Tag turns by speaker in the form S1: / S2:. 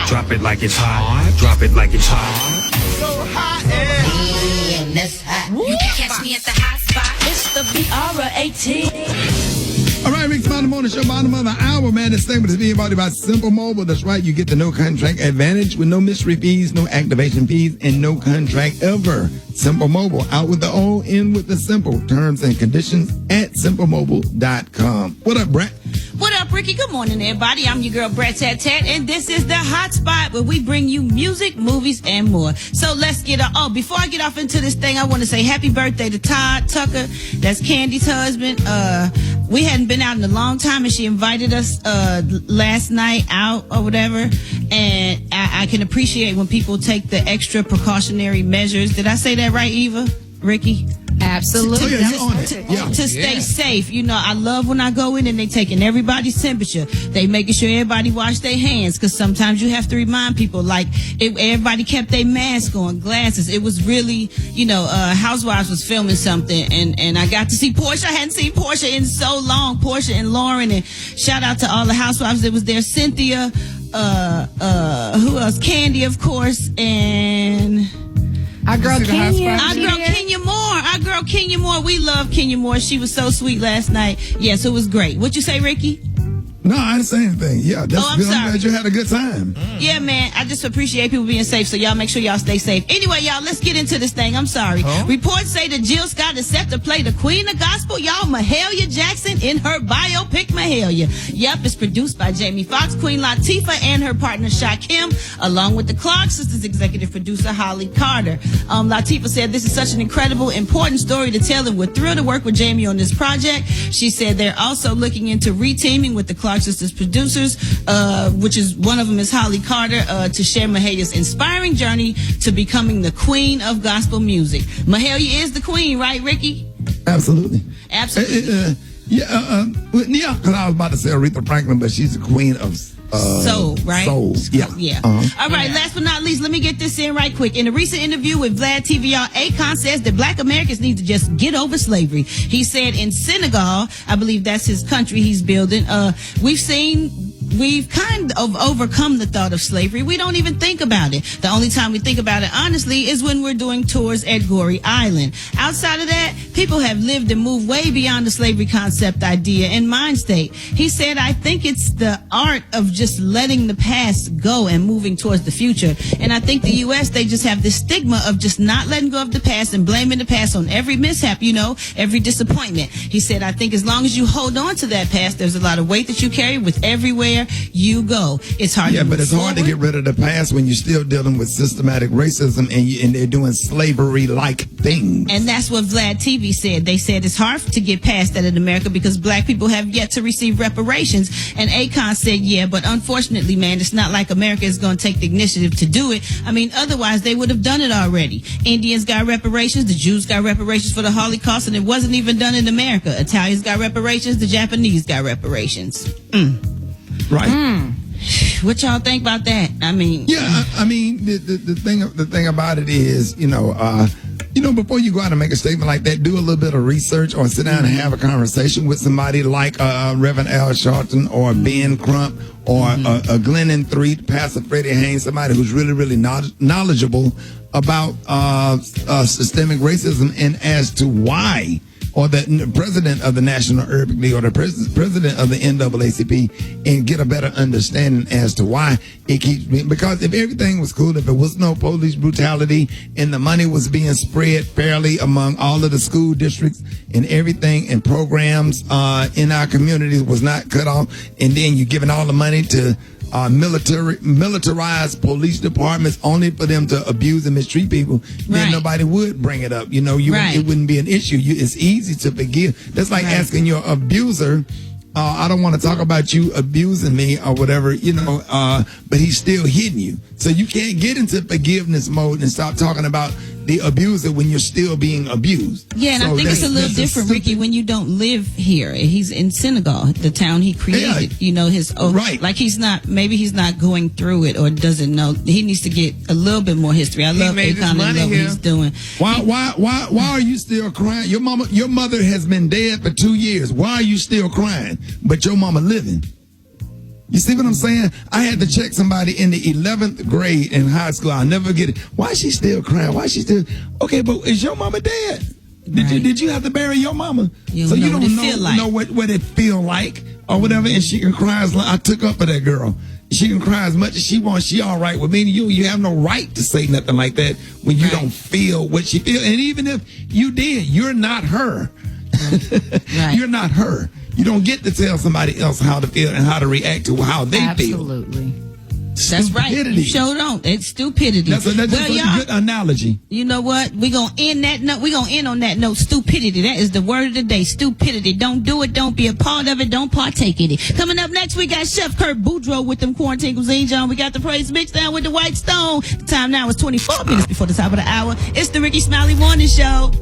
S1: Drop it like it's hot. Drop it like it's hot.
S2: So hot and
S3: that's hot. You can catch me at the hot spot.
S4: It's the BR18.
S5: All right, Rick's Bottom Morning Show, bottom of the hour, man. This segment is being brought to you by Simple Mobile. That's right. You get the no contract advantage with no mystery fees, no activation fees, and no contract ever. Simple Mobile. Out with the O, in with the simple. Terms and conditions at simplemobile.com. What up, Brat?
S4: What up, Rickey? Good morning, everybody. I'm your girl, Brat Tat Tat, and this is the Hot Spot where we bring you music, movies, and more. So let's get on. Oh, before I get off into this thing, I want to say happy birthday to Todd Tucker. That's Candy's husband. We hadn't been out in a long time, and she invited us last night out or whatever. And I can appreciate when people take the extra precautionary measures. Did I say that right, Eva? Rickey?
S6: Absolutely.
S5: Oh, yeah, you're on it. Yeah.
S4: To stay safe. You know, I love when I go in and they taking everybody's temperature. They making sure everybody wash their hands, because sometimes you have to remind people, like, everybody kept their mask on, glasses. It was really, Housewives was filming something, and I got to see Portia. I hadn't seen Portia in so long. Portia and Lauren, and shout out to all the housewives that was there. Cynthia, who else? Candy, of course, and
S6: our girl Kenya.
S4: Our girl Kenya Moore. We love Kenya Moore. She was so sweet last night. Yes, it was great. What you say, Rickey?
S5: No, I didn't say anything. Yeah, that's
S4: I'm
S5: good.
S4: sorry.
S5: I'm glad you had a good time.
S4: Yeah, man. I just appreciate people being safe, so y'all make sure y'all stay safe. Anyway, y'all, let's get into this thing. I'm sorry. Reports say that Jill Scott is set to play the Queen of Gospel, y'all, Mahalia Jackson, in her biopic, Mahalia. Yep, it's produced by Jamie Foxx, Queen Latifah, and her partner, Shakim, along with the Clark sisters' executive producer, Holly Carter. Latifah said, "This is such an incredible, important story to tell, and we're thrilled to work with Jamie on this project." She said they're also looking into reteaming with the Clark sisters' producers, which is one of them is Holly Carter, to share Mahalia's inspiring journey to becoming the queen of gospel music. Mahalia is the queen, right, Rickey?
S5: Absolutely.
S4: Absolutely.
S5: Because I was about to say Aretha Franklin, but she's the queen of
S4: soul, right?
S5: Soul, yeah.
S4: Yeah.
S5: Uh-huh.
S4: All right, last but not least, let me get this in right quick. In a recent interview with Vlad TVR, Akon says that Black Americans need to just get over slavery. He said in Senegal, I believe that's his country he's building, we've kind of overcome the thought of slavery. We don't even think about it. The only time we think about it, honestly, is when we're doing tours at Goree Island. Outside of that, people have lived and moved way beyond the slavery concept, idea, and mind state. He said, "I think it's the art of just letting the past go and moving towards the future." And I think the U.S., they just have this stigma of just not letting go of the past and blaming the past on every mishap, every disappointment. He said, "I think as long as you hold on to that past, there's a lot of weight that you carry with everywhere you go. It's hard to move
S5: but it's hard to get rid of the past when you're still dealing with systematic racism and they're doing slavery-like things."
S4: And that's what Vlad TV said. They said it's hard to get past that in America because Black people have yet to receive reparations. And Akon said, yeah, but unfortunately, man, it's not like America is going to take the initiative to do it. I mean, otherwise they would have done it already. Indians got reparations. The Jews got reparations for the Holocaust, and it wasn't even done in America. Italians got reparations. The Japanese got reparations.
S5: Right.
S4: What y'all think about that? I mean,
S5: the thing about it is, before you go out and make a statement like that, do a little bit of research or sit down and have a conversation with somebody like Reverend Al Sharpton or Ben Crump or Glennon Threet, Pastor Freddie Haynes, somebody who's really, really knowledgeable about systemic racism and as to why, or the president of the National Urban League or the president of the NAACP, and get a better understanding as to why it keeps being. Because if everything was cool, if it was no police brutality and the money was being spread fairly among all of the school districts and everything and programs in our communities was not cut off, and then you're giving all the money to militarized police departments only for them to abuse and mistreat people, then nobody would bring it up. It wouldn't be an issue. It's easy to forgive. That's like asking your abuser, I don't want to talk about you abusing me or whatever, but he's still hitting you. So you can't get into forgiveness mode and stop talking about the abuser when you're still being abused.
S4: Yeah, and I think it's a little different, Rickey, when you don't live here. He's in Senegal, the town he created. Like he's not going through it or doesn't know. He needs to get a little bit more history. I love Akon and love what he's doing.
S5: Why are you still crying? Your mother has been dead for 2 years. Why are you still crying? But your mama living. You see what I'm saying? I had to check somebody in the 11th grade in high school. I'll never get it. Why is she still crying? Why is she still... Okay, but is your mama dead? Did you have to bury your mama?
S4: You
S5: so
S4: don't
S5: you
S4: know
S5: don't
S4: what it feel like.
S5: know what it feel like or whatever. And she can cry as long. I took up for that girl. She can cry as much as she wants. She all right with me. You have no right to say nothing like that when you don't feel what she feels. And even if you did, you're not her. You're not her. You don't get to tell somebody else how to feel and how to react to how they feel.
S6: Absolutely.
S4: That's right. You sure don't. It's stupidity.
S5: That's a good analogy.
S4: You know what? We're going to end that note. We're going to end on that note. Stupidity. That is the word of the day. Stupidity. Don't do it. Don't be a part of it. Don't partake in it. Coming up next, we got Chef Kurt Boudreaux with them quarantine cuisine, John. We got the praise mix down with the White Stone. The time now is 24 minutes before the top of the hour. It's the Rickey Smiley Morning Show.